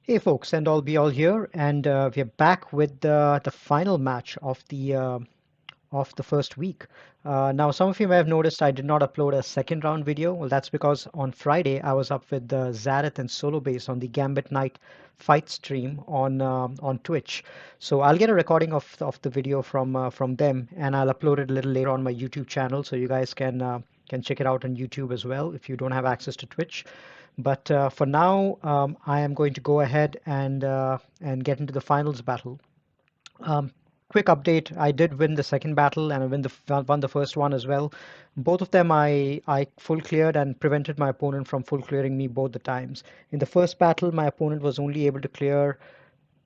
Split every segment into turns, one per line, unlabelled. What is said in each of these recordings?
Hey folks, and all be all here, and we're back with the final match of the first week. Now, some of you may have noticed I did not upload a second round video. Well, that's because on Friday I was up with Zareth and Solo Base on the Gambit Night fight stream on Twitch. So I'll get a recording of the video from them, and I'll upload it a little later on my YouTube channel, so you guys can check it out on YouTube as well if you don't have access to Twitch. But for now, I am going to go ahead and get into the finals battle. Um, Quick update: I did win the second battle and won the first one as well. Both of them I full cleared and prevented my opponent from full clearing me both the times. In the first battle, my opponent was only able to clear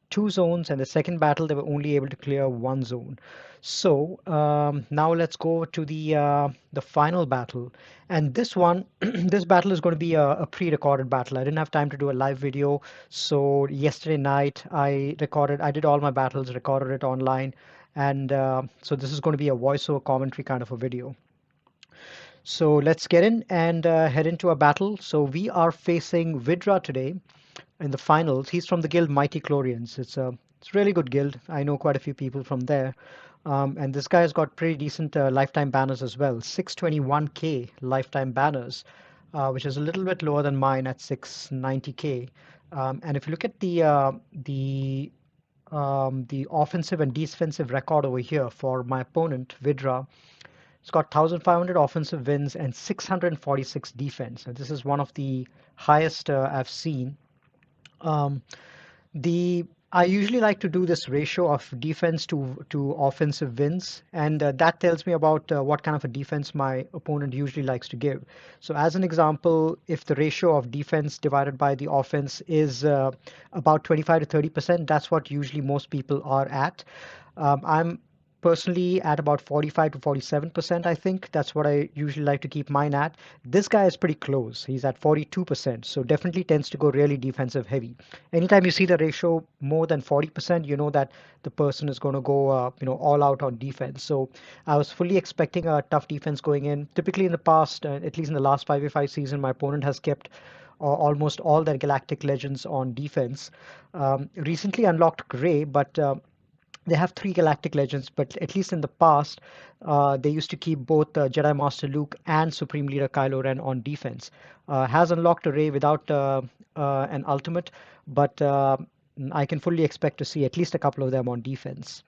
two zones, and the second battle they were only able to clear one zone. So now let's go to the final battle, and this one, this battle is going to be a pre-recorded battle. I didn't have time to do a live video, so yesterday night I did all my battles, recorded it online, and so this is going to be a voiceover commentary kind of a video. So let's get in and head into a battle. So we are facing Vidra today in the finals. He's from the guild Mighty Chlorians. It's a really good guild. I know quite a few people from there. And this guy's got pretty decent lifetime banners as well. 621k lifetime banners, which is a little bit lower than mine at 690k. And if you look at the offensive and defensive record over here for my opponent Vidra, it's got 1,500 offensive wins and 646 defense. And this is one of the highest I've seen. Um, the I usually like to do this ratio of defense to offensive wins, and that tells me about what kind of a defense my opponent usually likes to give. So, as an example, if the ratio of defense divided by the offense is about 25 to 30%, that's what usually most people are at. I'm personally at about 45 to 47%. I think that's what I usually like to keep mine at. This guy is pretty close. He's at 42%, so definitely tends to go really defensive heavy. Anytime you see the ratio more than 40%, you know that the person is going to go all out on defense. So I was fully expecting a tough defense going in. Typically in the past, at least in the last 5v5 season, my opponent has kept almost all their galactic legends on defense. Recently unlocked Gray, but they have three galactic legends, but at least in the past, they used to keep both Jedi Master Luke and Supreme Leader Kylo Ren on defense. Has unlocked a Rey without an ultimate, but I can fully expect to see at least a couple of them on defense.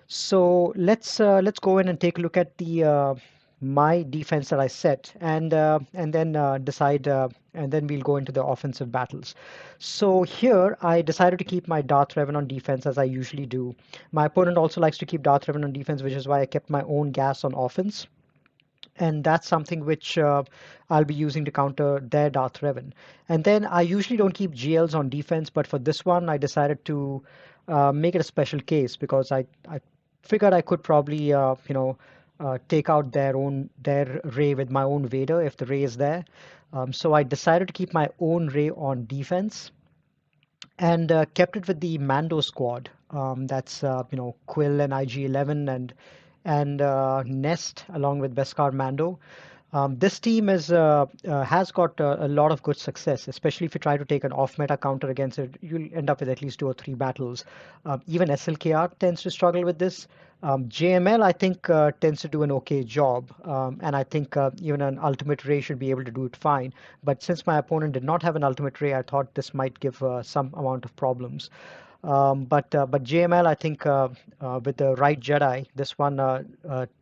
So let's go in and take a look at the my defense that I set, and then decide, and then we'll go into the offensive battles. So here I decided to keep my Darth Revan on defense as I usually do. My opponent also likes to keep Darth Revan on defense, which is why I kept my own gas on offense. And that's something which I'll be using to counter their Darth Revan. And then I usually don't keep GLs on defense, but for this one I decided to make it a special case because I figured I could probably take out their Rey with my own Vader if the Rey is there. So I decided to keep my own Rey on defense and kept it with the Mando squad. That's Quill and IG-11 and Nest along with Beskar Mando. This team has got a lot of good success, especially if you try to take an off-meta counter against it. You'll end up with at least 2 or 3 battles. Even SLKR tends to struggle with this. JML, I think, tends to do an okay job, and I think even an ultimate Ray should be able to do it fine. But since my opponent did not have an ultimate Ray, I thought this might give some amount of problems. But JML, I think, with the right Jedi,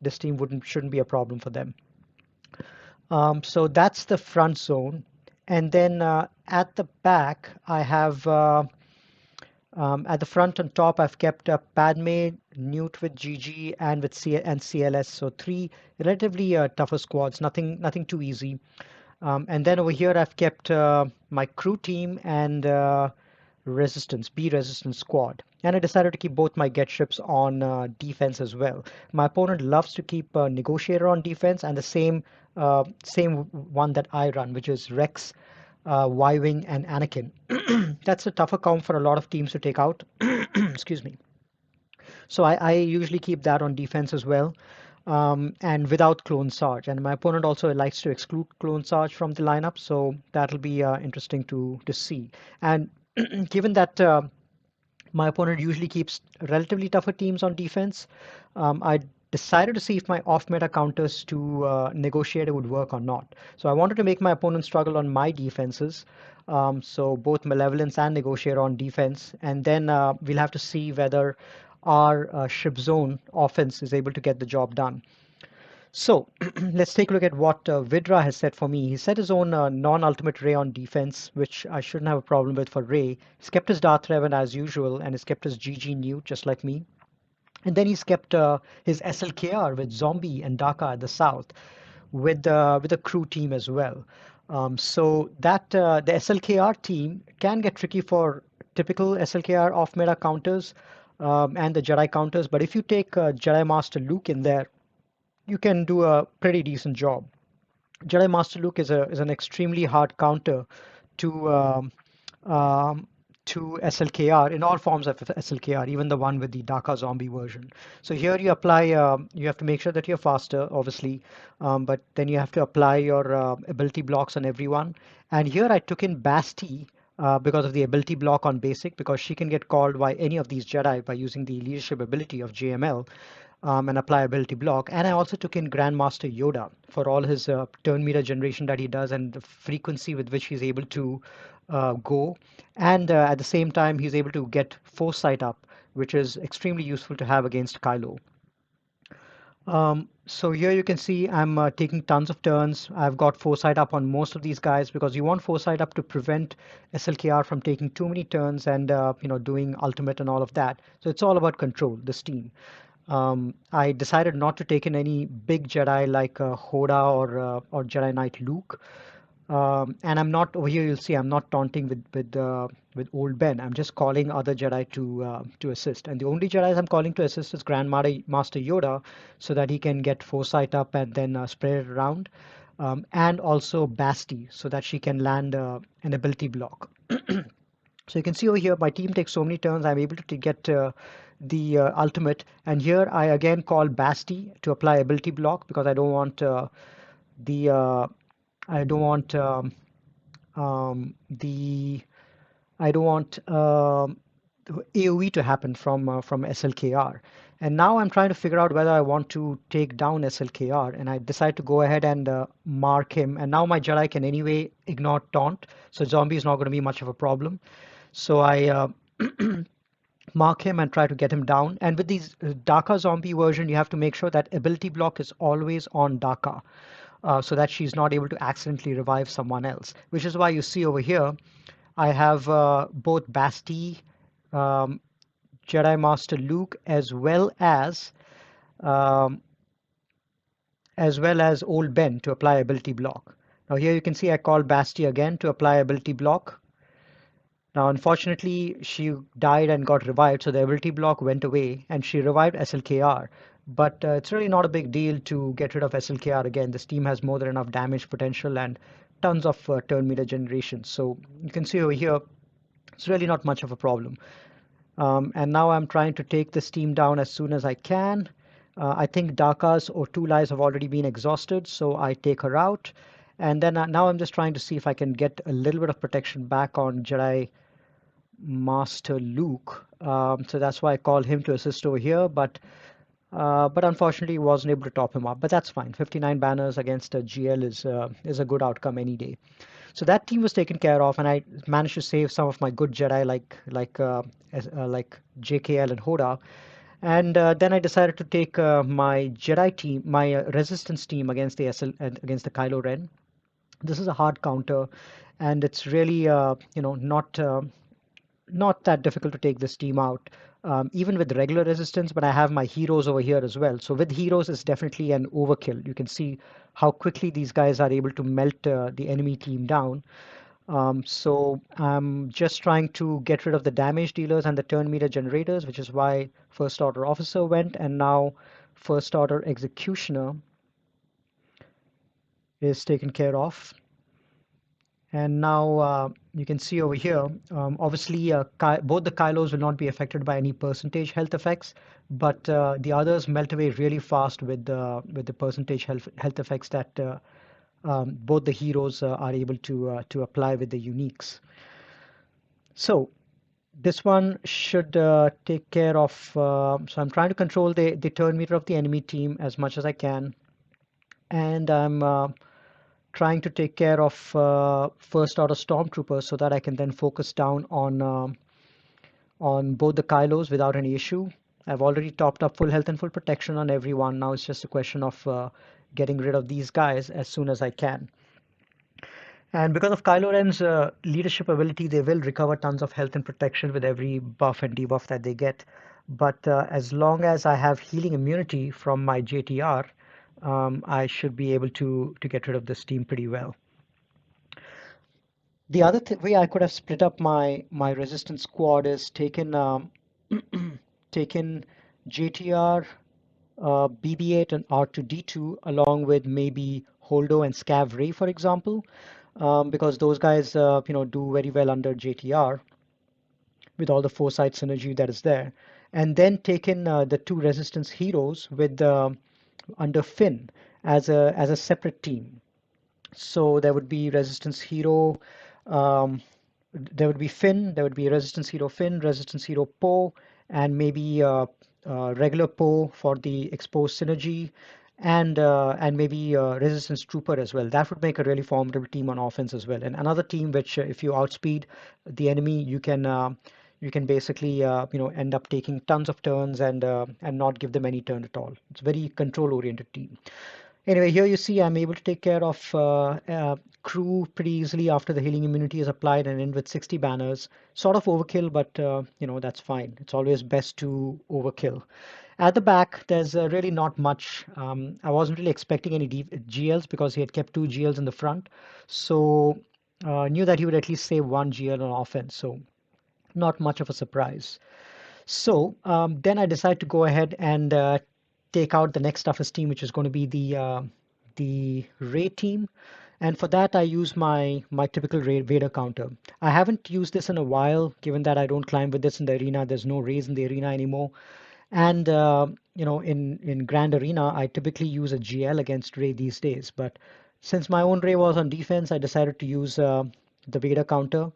this team shouldn't be a problem for them. So that's the front zone. And then at the back, I have at the front and top, I've kept Padme, Newt with GG, and with CLS. So 3 relatively tougher squads, nothing too easy. And then over here, I've kept my crew team and B resistance squad. And I decided to keep both my get ships on defense as well. My opponent loves to keep Negotiator on defense and the same one that I run, which is Rex, Y-Wing, and Anakin. That's a tougher comp for a lot of teams to take out. Excuse me. So I usually keep that on defense as well. And without Clone Sarge. And my opponent also likes to exclude Clone Sarge from the lineup, so that'll be interesting to see. And given that my opponent usually keeps relatively tougher teams on defense, I decided to see if my off-meta counters to Negotiator would work or not. So I wanted to make my opponent struggle on my defenses. So both Malevolence and Negotiator on defense. And then we'll have to see whether our ship zone offense is able to get the job done. So let's take a look at what Vidra has set for me. He set his own non-ultimate Ray on defense, which I shouldn't have a problem with for Ray. He's kept his Darth Revan as usual, and he's kept his GG Newt, just like me. And then he's kept his SLKR with Zombie and Daka at the south, with a crew team as well. So that the SLKR team can get tricky for typical SLKR off-meta counters and the Jedi counters. But if you take Jedi Master Luke in there, you can do a pretty decent job. Jedi Master Luke is an extremely hard counter to um, to SLKR in all forms of SLKR, even the one with the Daka zombie version. So here you apply, you have to make sure that you're faster, obviously, but then you have to apply your ability blocks on everyone. And here I took in Basti because of the ability block on basic, because she can get called by any of these Jedi by using the leadership ability of JML and apply ability block. And I also took in Grandmaster Yoda for all his turn meter generation that he does and the frequency with which he's able to go. And at the same time, he's able to get foresight up, which is extremely useful to have against Kylo. So here you can see I'm taking tons of turns. I've got foresight up on most of these guys because you want foresight up to prevent SLKR from taking too many turns and doing ultimate and all of that. So it's all about control, this team. I decided not to take in any big Jedi like Hoda or Jedi Knight Luke. And I'm not over here. You'll see I'm not taunting with old Ben. I'm just calling other Jedi to assist. And the only Jedi I'm calling to assist is Master Yoda, so that he can get foresight up and then spread it around, and also Basti, so that she can land an ability block. So you can see over here, my team takes so many turns. I'm able to get the ultimate, and here I again call Basti to apply ability block because I don't want the I don't want the I don't want AOE to happen from SLKR. And now I'm trying to figure out whether I want to take down SLKR, and I decide to go ahead and mark him. And now my Jedi can anyway ignore taunt, so zombie is not going to be much of a problem. So I mark him and try to get him down. And with these Daka zombie version, you have to make sure that ability block is always on Daka, so that she's not able to accidentally revive someone else. Which is why you see over here, I have both Basti, um, Jedi Master Luke, um, as well as Old Ben to apply ability block. Now here you can see I call Basti again to apply ability block. Now, unfortunately, she died and got revived, so the ability block went away, and she revived SLKR. But it's really not a big deal to get rid of SLKR again. This team has more than enough damage potential and tons of turn meter generation. So you can see over here, it's really not much of a problem. And now I'm trying to take this team down as soon as I can. I think Daka's or two lives have already been exhausted, so I take her out. And then now I'm just trying to see if I can get a little bit of protection back on Jedi Master Luke. So that's why I called him to assist over here, but unfortunately wasn't able to top him up. But that's fine. 59 banners against a GL is a good outcome any day. So that team was taken care of, and I managed to save some of my good Jedi like JKL and Hoda. And then I decided to take my Jedi team, my Resistance team against against the Kylo Ren. This is a hard counter, and it's really not that difficult to take this team out, even with regular resistance, but I have my heroes over here as well. So with heroes, it's definitely an overkill. You can see how quickly these guys are able to melt the enemy team down. So I'm just trying to get rid of the damage dealers and the turn meter generators, which is why First Order Officer went, and now First Order Executioner is taken care of. And now you can see over here, obviously both the Kylos will not be affected by any percentage health effects, but the others melt away really fast with the percentage health effects that both the heroes are able to apply with the uniques. So this one should take care of, so I'm trying to control the turn meter of the enemy team as much as I can. And I'm trying to take care of first order stormtroopers so that I can then focus down on both the Kylos without any issue. I've already topped up full health and full protection on everyone. Now it's just a question of getting rid of these guys as soon as I can. And because of Kylo Ren's leadership ability, they will recover tons of health and protection with every buff and debuff that they get. But as long as I have healing immunity from my JTR, I should be able to get rid of this team pretty well. The other way I could have split up my resistance squad is taken JTR, BB-8, and R2D2 along with maybe Holdo and Scav Ray, for example, because those guys do very well under JTR with all the foresight synergy that is there, and then taken the two resistance heroes with under Finn as a separate team. So there would be Resistance Hero, um, there would be Finn, there would be Resistance Hero Finn, Resistance Hero Poe, and maybe regular Poe for the exposed synergy, and maybe Resistance Trooper as well. That would make a really formidable team on offense as well. And another team which, if you outspeed the enemy, you can basically end up taking tons of turns and not give them any turn at all. It's a very control-oriented team. Anyway, here you see I'm able to take care of crew pretty easily after the healing immunity is applied and end with 60 banners. Sort of overkill, but that's fine. It's always best to overkill. At the back, there's really not much. I wasn't really expecting any GLs because he had kept two GLs in the front. So knew that he would at least save one GL on offense. So not much of a surprise. So then I decided to go ahead and take out the next toughest team, which is going to be the Ray team. And for that, I use my typical Vader counter. I haven't used this in a while, given that I don't climb with this in the arena. There's no Rays in the arena anymore. And in Grand Arena, I typically use a GL against Ray these days. But since my own Ray was on defense, I decided to use the Vader counter.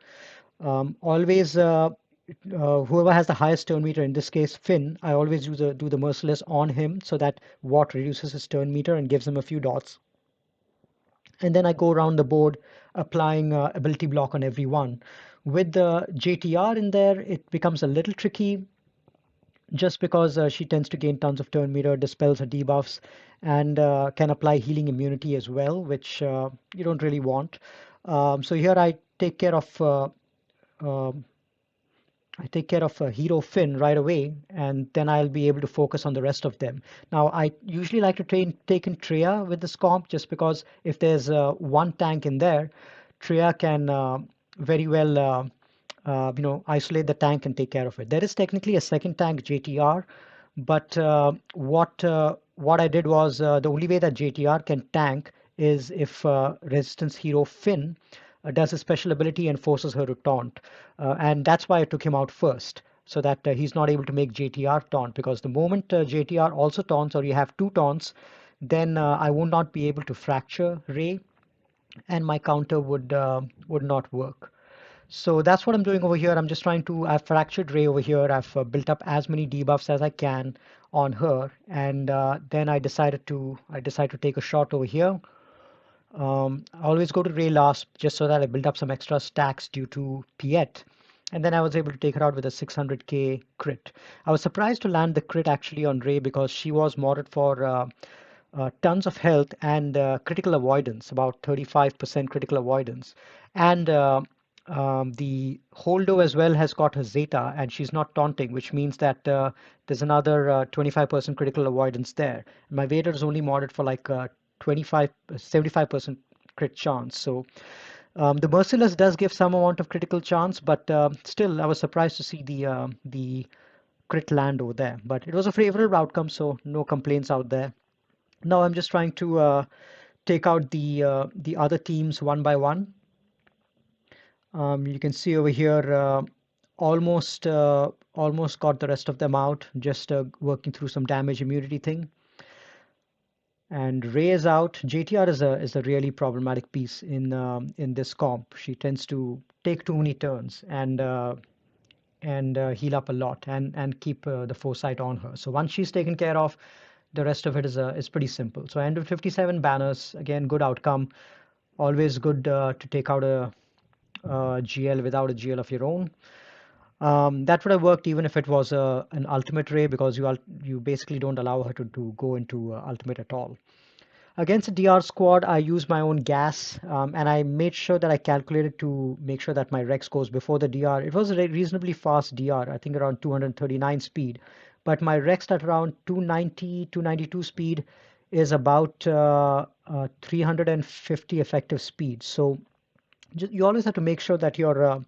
Always whoever has the highest turn meter, in this case Finn, I always do the merciless on him so that Watt reduces his turn meter and gives him a few dots. And then I go around the board applying ability block on every one. With the JTR in there, it becomes a little tricky just because she tends to gain tons of turn meter, dispels her debuffs, and can apply healing immunity as well, which you don't really want. So here I take care of Hero Finn right away, and then I'll be able to focus on the rest of them. Now, I usually like to take in Treya with this comp just because if there's one tank in there, Treya can very well isolate the tank and take care of it. There is technically a second tank, JTR, but what I did was the only way that JTR can tank is if Resistance Hero Finn does a special ability and forces her to taunt. And that's why I took him out first, so that he's not able to make JTR taunt, because the moment JTR also taunts, or you have two taunts, then I would not be able to fracture Ray, and my counter would not work. So that's what I'm doing over here. I've fractured Ray over here. I've built up as many debuffs as I can on her, and then I decide to take a shot over here. I always go to Ray last just so that I build up some extra stacks due to Piet. And then I was able to take her out with a 600k crit. I was surprised to land the crit actually on Ray because she was modded for tons of health and critical avoidance, about 35% critical avoidance. And the Holdo as well has got her Zeta, and she's not taunting, which means that there's another 25% critical avoidance there. My Vader is only modded for like 75% crit chance. So the Merciless does give some amount of critical chance, but still, I was surprised to see the crit land over there. But it was a favorable outcome, so no complaints out there. Now I'm just trying to take out the other teams one by one. You can see over here, almost got the rest of them out, just working through some damage immunity thing. And Ray is out. JTR is a really problematic piece in this comp. She tends to take too many turns and heal up a lot and keep the foresight on her. So once she's taken care of, the rest of it is pretty simple. So I end with 57 banners. Again, good outcome. Always good to take out a GL without a GL of your own. That would have worked even if it was an ultimate Ray, because you basically don't allow her to go into ultimate at all. Against a DR squad, I used my own gas, and I made sure that I calculated to make sure that my Rex goes before the DR. It was a reasonably fast DR, I think around 239 speed, but my Rex at around 290, 292 speed is about 350 effective speed. So you always have to make sure that your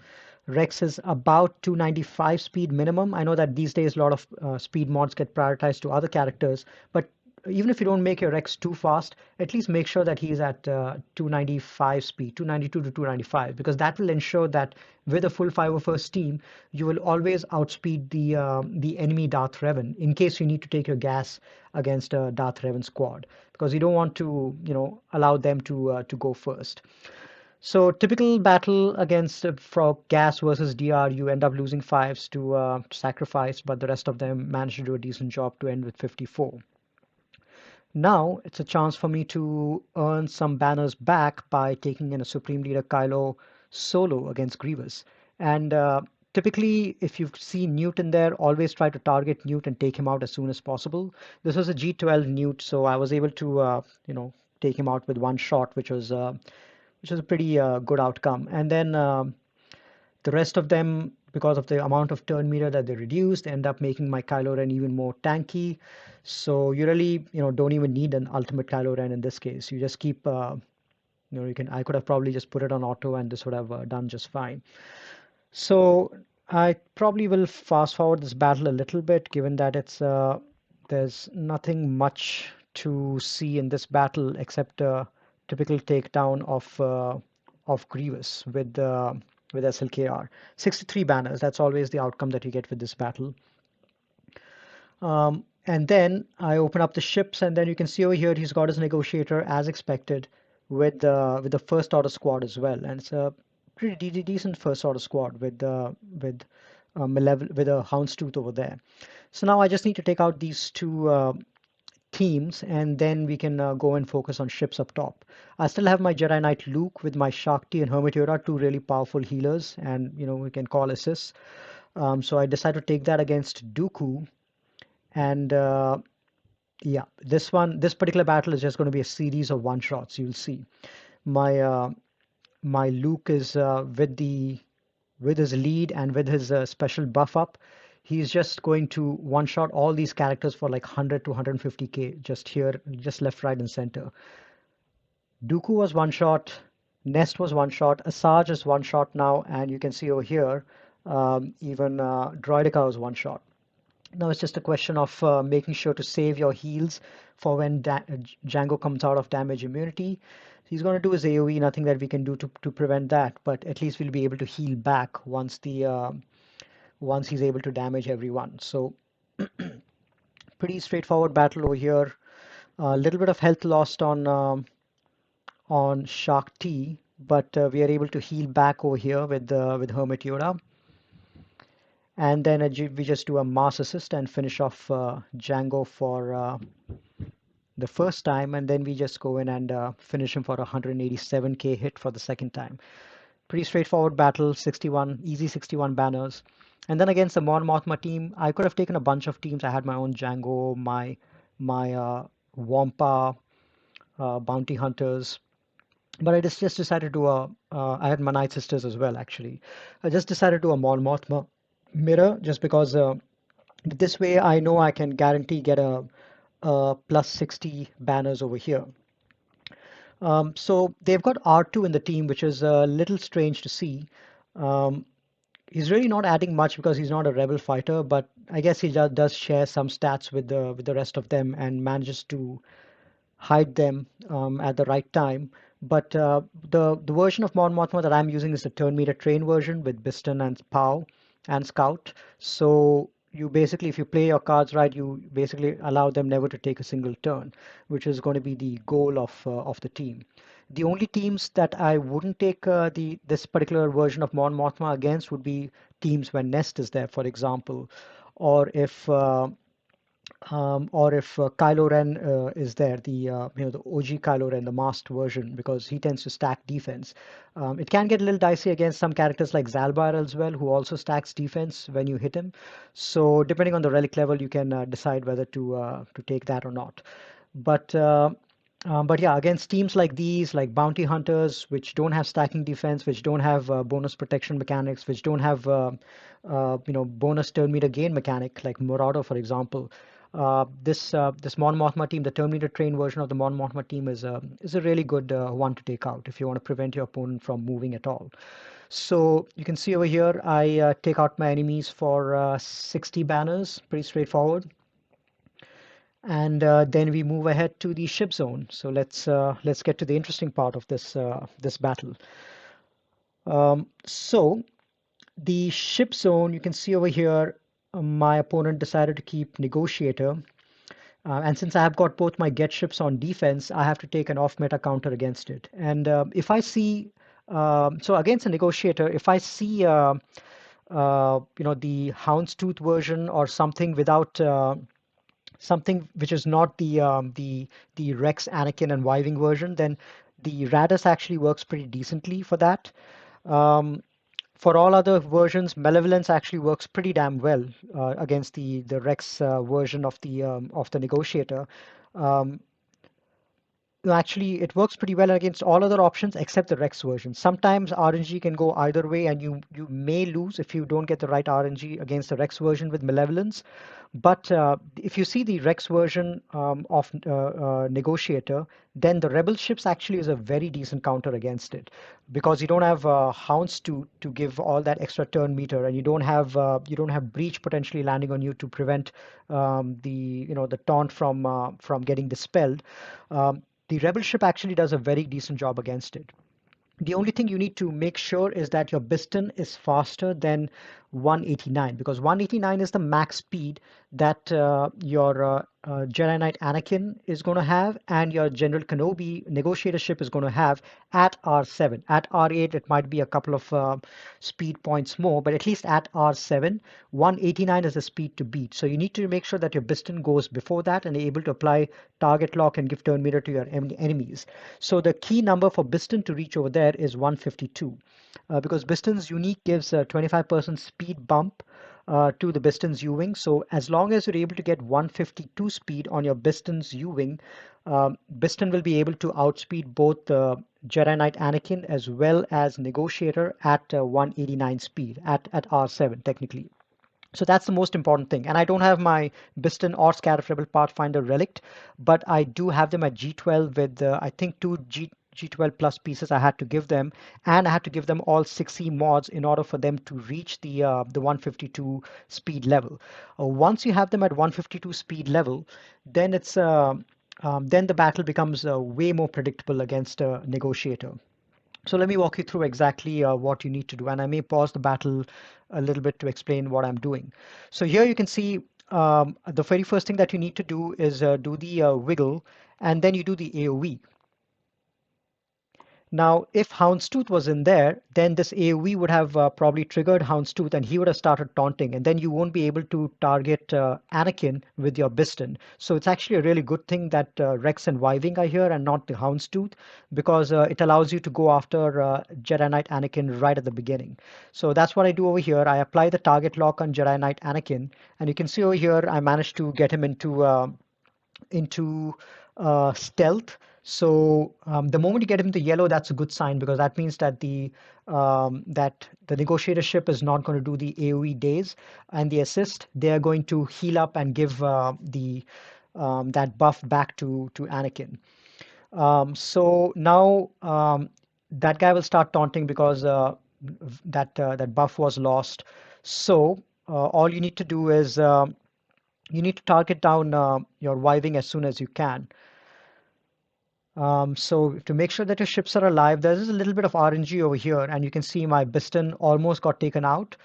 Rex is about 295 speed minimum. I know that these days a lot of speed mods get prioritized to other characters, but even if you don't make your Rex too fast, at least make sure that he's at 295 speed, 292 to 295, because that will ensure that with a full 501st team, you will always outspeed the enemy Darth Revan in case you need to take your gas against a Darth Revan squad, because you don't want to, allow them to go first. So typical battle against for gas versus DR, you end up losing fives to sacrifice, but the rest of them manage to do a decent job to end with 54. Now it's a chance for me to earn some banners back by taking in a Supreme Leader Kylo solo against Grievous. And typically, if you see Newt in there, always try to target Newt and take him out as soon as possible. This was a G12 Newt, so I was able to, take him out with one shot, which was a pretty good outcome. And then the rest of them, because of the amount of turn meter that they reduced, end up making my Kylo Ren even more tanky. So you really, don't even need an ultimate Kylo Ren in this case. You just keep, I could have probably just put it on auto and this would have done just fine. So I probably will fast forward this battle a little bit, given that there's nothing much to see in this battle except a typical takedown of Grievous with SLKR. 63 banners. That's always the outcome that you get with this battle. And then I open up the ships, and then you can see over here he's got his Negotiator as expected with the first order squad as well, and it's a pretty decent first order squad with a Houndstooth over there. So now I just need to take out these two teams, and then we can go and focus on ships up top. I still have my Jedi Knight Luke with my Shakti and Hermit Yoda, two really powerful healers, and we can call assists. So I decided to take that against Dooku, and yeah, this particular battle is just going to be a series of one shots. You'll see my Luke is with his lead and with his special buff up. He's just going to one shot all these characters for like 100 to 150k just here, just left, right, and center. Dooku was one shot, Nest was one shot, Asajj is one shot now, and you can see over here even Droideka was one shot. Now it's just a question of making sure to save your heals for when Django comes out of damage immunity. He's going to do his AoE, nothing that we can do to prevent that, but at least we'll be able to heal back once he's able to damage everyone. So pretty straightforward battle over here. A little bit of health lost on Shakti, but we are able to heal back over here with Hermit Yoda. And then we just do a mass assist and finish off Django for the first time, and then we just go in and finish him for a 187k hit for the second time. Pretty straightforward battle, 61, easy 61 banners. And then against the Mon Mothma team, I could have taken a bunch of teams. I had my own Django, my Wampa, Bounty Hunters. But I just decided to, I had my Night Sisters as well, actually. I just decided to do a Mon Mothma mirror, just because this way I know I can guarantee get a plus 60 banners over here. So they've got R2 in the team, which is a little strange to see. He's really not adding much because he's not a rebel fighter, but I guess he does share some stats with the rest of them and manages to hide them at the right time. But the version of Mon Mothma that I'm using is the turn meter train version with Biston and Pow and Scout. So you basically, if you play your cards right, you basically allow them never to take a single turn, which is going to be the goal of the team. The only teams that I wouldn't take the this particular version of Mon Mothma against would be teams when Nest is there, for example, or if Kylo Ren is there, the OG Kylo Ren, the masked version, because he tends to stack defense. It can get a little dicey against some characters like Zalbar as well, who also stacks defense when you hit him. So depending on the relic level, you can decide whether to take that or not. But yeah, against teams like these, like bounty hunters, which don't have stacking defense, which don't have bonus protection mechanics, which don't have bonus turn meter gain mechanic, like Marauder, for example. This Mon Mothma team, the turn meter train version of the Mon Mothma team, is a really good one to take out if you want to prevent your opponent from moving at all. So you can see over here, I take out my enemies for 60 banners, pretty straightforward. And then we move ahead to the ship zone. So let's get to the interesting part of this battle. So the ship zone, you can see over here, my opponent decided to keep Negotiator. And since I have got both my get ships on defense, I have to take an off-meta counter against it. And if I see, so against a Negotiator, if I see, the Houndstooth version or something without something which is not the Rex, Anakin, and Y-wing version, then the Raddus actually works pretty decently for that. For all other versions, Malevolence actually works pretty damn well against the Rex version of the Negotiator. Um, Actually, it works pretty well against all other options except the Rex version. Sometimes RNG can go either way, and you may lose if you don't get the right RNG against the Rex version with Malevolence. But if you see the Rex version of Negotiator, then the Rebel ships actually is a very decent counter against it, because you don't have Hounds to give all that extra turn meter, and you don't have Breach potentially landing on you to prevent the taunt from getting dispelled. The Rebel ship actually does a very decent job against it. The only thing you need to make sure is that your piston is faster than 189, because 189 is the max speed that your Jedi Knight Anakin is going to have, and your General Kenobi Negotiator ship is going to have at R7. At R8, it might be a couple of speed points more, but at least at R7, 189 is the speed to beat. So you need to make sure that your piston goes before that and able to apply target lock and give turn meter to your enemies. So the key number for piston to reach over there is 152, because Biston's unique gives a 25% speed bump to the Biston's U-wing. So as long as you're able to get 152 speed on your Biston's U-wing, Biston will be able to outspeed both Jedi Knight Anakin as well as Negotiator at 189 speed at R7 technically. So that's the most important thing. And I don't have my Biston or Scarif Rebel Pathfinder relict, but I do have them at G12 with, I think, two G12 plus pieces I had to give them. And I had to give them all 6E mods in order for them to reach the 152 speed level. Once you have them at 152 speed level, then then the battle becomes way more predictable against a Negotiator. So let me walk you through exactly what you need to do, and I may pause the battle a little bit to explain what I'm doing. So here you can see the very first thing that you need to do is do the wiggle, and then you do the AoE. Now, if Houndstooth was in there, then this AoE would have probably triggered Houndstooth, and he would have started taunting, and then you won't be able to target Anakin with your Biston. So it's actually a really good thing that Rex and Y-wing are here and not the Houndstooth, because it allows you to go after Jedi Knight Anakin right at the beginning. So that's what I do over here. I apply the target lock on Jedi Knight Anakin, and you can see over here I managed to get him into stealth. So the moment you get him to yellow, that's a good sign, because that means that the negotiator ship is not going to do the AoE days and the assist. They are going to heal up and give the that buff back to Anakin. So now that guy will start taunting because that buff was lost. So all you need to do is you need to target down your Y-wing as soon as you can. So to make sure that your ships are alive, there's a little bit of RNG over here, and you can see my Biston almost got taken out.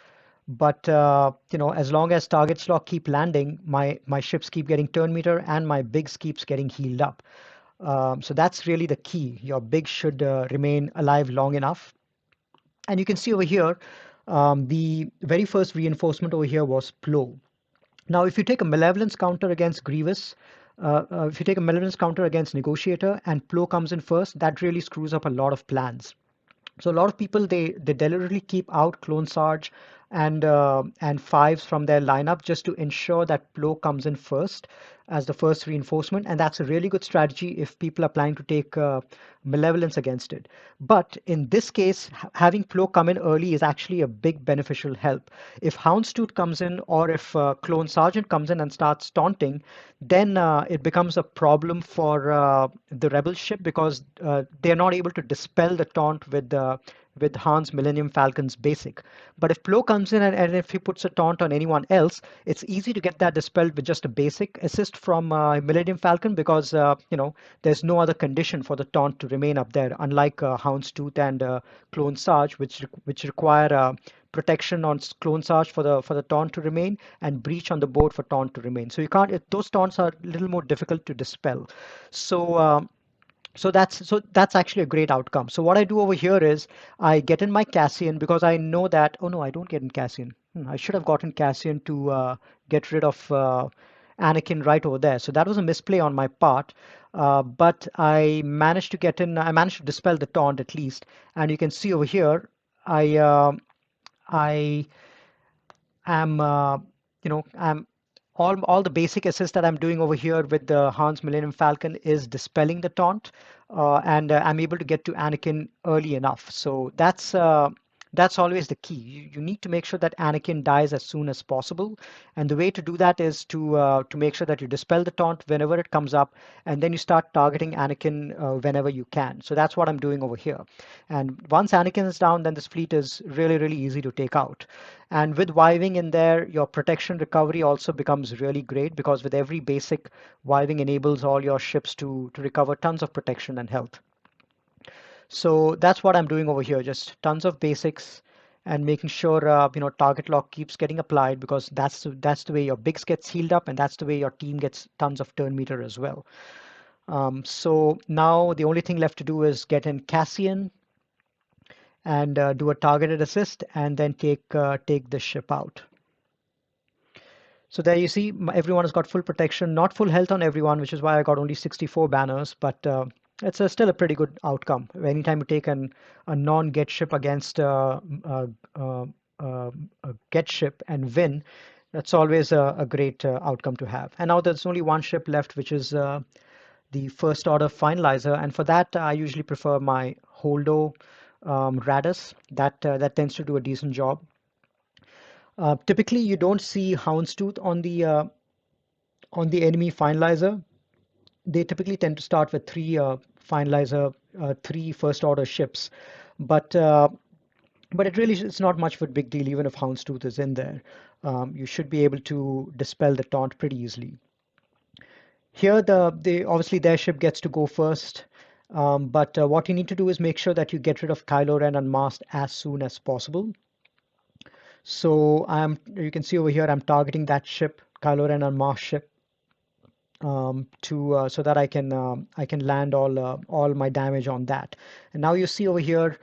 But as long as targets lock keep landing, my ships keep getting turn meter and my bigs keeps getting healed up. So that's really the key. Your big should remain alive long enough. And you can see over here, the very first reinforcement over here was Plo. Now, if you take a malevolence counter against Grievous, if you take a malevolence counter against Negotiator and Plo comes in first, that really screws up a lot of plans. So a lot of people they deliberately keep out Clone Sarge and fives from their lineup just to ensure that Plo comes in first as the first reinforcement, and that's a really good strategy if people are planning to take Malevolence against it. But in this case, having Plo come in early is actually a big beneficial help. If Houndstooth comes in or if Clone Sergeant comes in and starts taunting, then it becomes a problem for the Rebel ship because they're not able to dispel the taunt with Han's Millennium Falcon's basic. But if Plo comes in and if he puts a taunt on anyone else, it's easy to get that dispelled with just a basic assist from Millennium Falcon because there's no other condition for the taunt to remain up there, unlike Houndstooth and Clone Sarge, which require protection on Clone Sarge for the taunt to remain and breach on the board for taunt to remain. So you can't. Those taunts are a little more difficult to dispel. So. So that's actually a great outcome. So what I do over here is I get in my Cassian because I know that, oh no, I don't get in Cassian. I should have gotten Cassian to get rid of Anakin right over there. So that was a misplay on my part. But I managed to get in, I managed to dispel the taunt at least. And you can see over here, I am, I'm all the basic assist that I'm doing over here with the Hans Millennium Falcon is dispelling the taunt, and I'm able to get to Anakin early enough. So that's always the key. You need to make sure that Anakin dies as soon as possible, and the way to do that is to make sure that you dispel the taunt whenever it comes up, and then you start targeting Anakin whenever you can. So that's what I'm doing over here. And once Anakin is down, then this fleet is really, really easy to take out. And with Viving in there, your protection recovery also becomes really great because with every basic, Viving enables all your ships to recover tons of protection and health. So that's what I'm doing over here, just tons of basics and making sure target lock keeps getting applied because that's the way your bigs gets healed up and that's the way your team gets tons of turn meter as well. So now the only thing left to do is get in Cassian and do a targeted assist and then take the ship out. So there you see everyone has got full protection, not full health on everyone, which is why I got only 64 banners, but it's still a pretty good outcome. Anytime you take a non-get ship against a get ship and win, that's always a great outcome to have. And now there's only one ship left, which is the first order finalizer, and for that I usually prefer my Holdo Raddus. That tends to do a decent job. Typically, you don't see Houndstooth on the enemy finalizer. They typically tend to start with three first order ships, but it really it's not much of a big deal even if Houndstooth is in there. You should be able to dispel the taunt pretty easily. Here, obviously their ship gets to go first, but what you need to do is make sure that you get rid of Kylo Ren unmasked as soon as possible. So you can see over here, I'm targeting that ship, Kylo Ren unmasked ship, so that I can land all my damage on that. And now you see over here,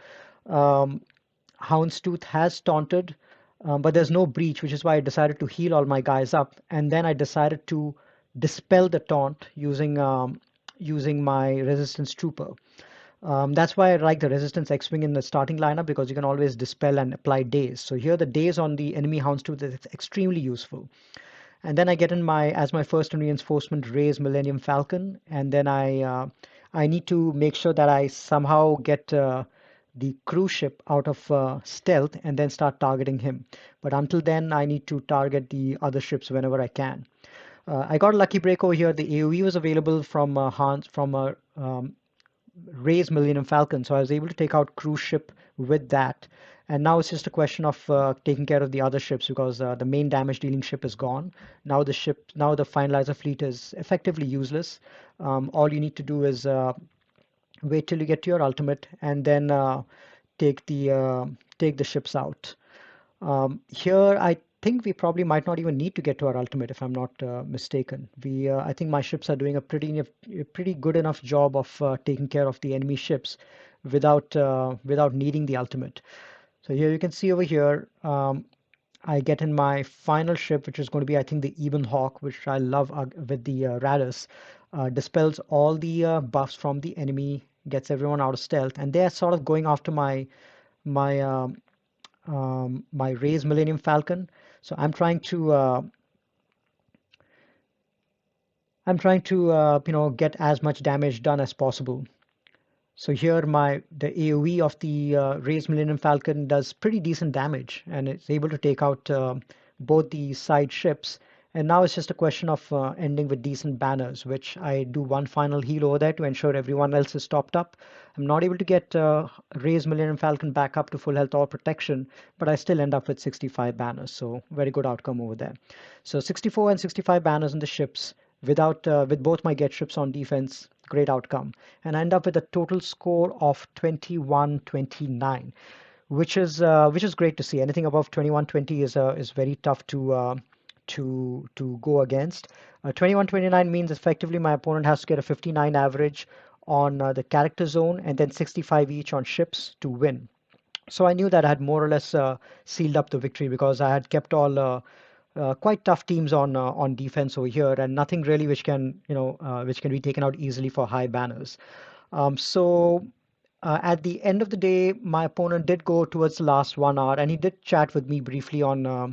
Houndstooth has taunted, but there's no breach, which is why I decided to heal all my guys up, and then I decided to dispel the taunt using my Resistance Trooper. That's why I like the Resistance X-Wing in the starting lineup because you can always dispel and apply daze. So here the daze on the enemy Houndstooth is extremely useful. And then I get in as my first reinforcement Rey's Millennium Falcon, and then I need to make sure that I somehow get the cruise ship out of stealth and then start targeting him. But until then, I need to target the other ships whenever I can. I got a lucky break over here. The AoE was available from Rey's Millennium Falcon, so I was able to take out cruise ship with that. And now it's just a question of taking care of the other ships because the main damage dealing ship is gone. Now the finalizer fleet is effectively useless. All you need to do is wait till you get to your ultimate and then take the ships out. Here, I think we probably might not even need to get to our ultimate, if I'm not mistaken. I think my ships are doing a pretty good enough job of taking care of the enemy ships without needing the ultimate. So here you can see over here, I get in my final ship, which is going to be, I think, the Ebon Hawk, which I love with the Raddus. Dispels all the buffs from the enemy, gets everyone out of stealth, and they're sort of going after my my Ray's Millennium Falcon. So I'm trying to get as much damage done as possible. So here the AoE of the Ray's Millennium Falcon does pretty decent damage, and it's able to take out both the side ships. And now it's just a question of ending with decent banners, which I do one final heal over there to ensure everyone else is topped up. I'm not able to get Ray's Millennium Falcon back up to full health or protection, but I still end up with 65 banners, so very good outcome over there. So 64 and 65 banners in the ships with both my get ships on defense, great outcome. And I end up with a total score of 21-29, which is great to see. Anything above 21-20 is very tough to go against. 21-29 means effectively my opponent has to get a 59 average on the character zone and then 65 each on ships to win. So I knew that I had more or less sealed up the victory because I had kept all quite tough teams on defense over here, and nothing really which can be taken out easily for high banners. At the end of the day, my opponent did go towards the last 1 hour, and he did chat with me briefly on uh,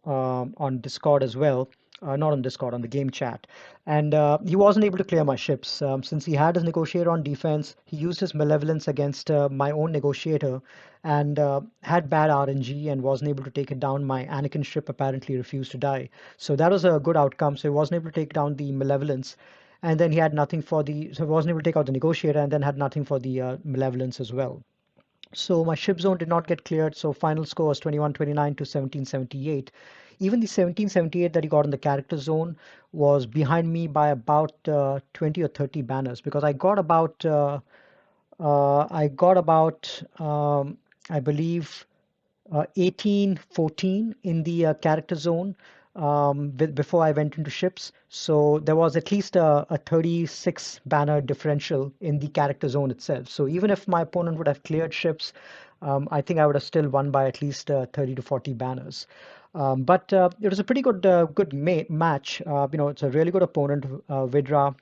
on Discord as well. Not on Discord, on the game chat. And he wasn't able to clear my ships. Since he had his Negotiator on defense, he used his Malevolence against my own Negotiator and had bad RNG and wasn't able to take it down. My Anakin ship apparently refused to die. So that was a good outcome. So he wasn't able to take down the Malevolence. And then he had nothing so he wasn't able to take out the Negotiator and then had nothing for the Malevolence as well. So my ship zone did not get cleared, so final score was 21-29 to 17-78. Even the 17-78 that he got in the character zone was behind me by about 20 or 30 banners because I got about I believe 18-14 in the character zone before I went into ships. So there was at least a 36 banner differential in the character zone itself. So even if my opponent would have cleared ships, I think I would have still won by at least 30 to 40 banners. But it was a pretty good match. It's a really good opponent, Vidra.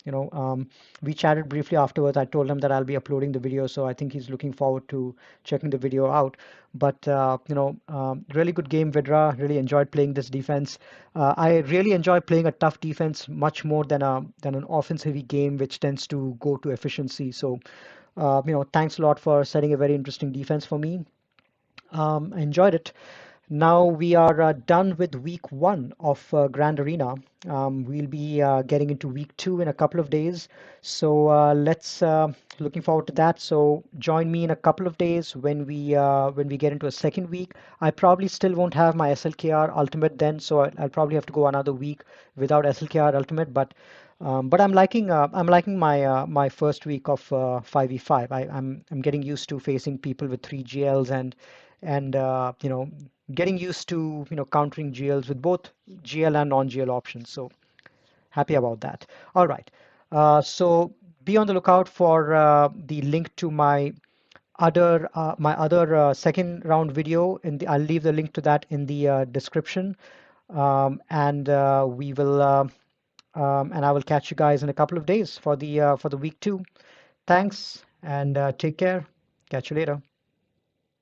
We chatted briefly afterwards. I told him that I'll be uploading the video, so I think he's looking forward to checking the video out. But really good game, Vidra. Really enjoyed playing this defense. I really enjoy playing a tough defense much more than an offense-heavy game, which tends to go to efficiency. So, thanks a lot for setting a very interesting defense for me. I enjoyed it. Now we are done with week 1 of Grand Arena. We'll be getting into week 2 in a couple of days. So let's looking forward to that. So join me in a couple of days when we get into a second week. I probably still won't have my SLKR Ultimate then, so I'll probably have to go another week without SLKR Ultimate. But I'm liking my first week of 5v5. I'm getting used to facing people with 3 GLs and getting used to countering GLs with both GL and non-GL options. So happy about that. All right. So be on the lookout for the link to my other second round video. I'll leave the link to that in the description. And we will and I will catch you guys in a couple of days for the week 2. Thanks and take care. Catch you later.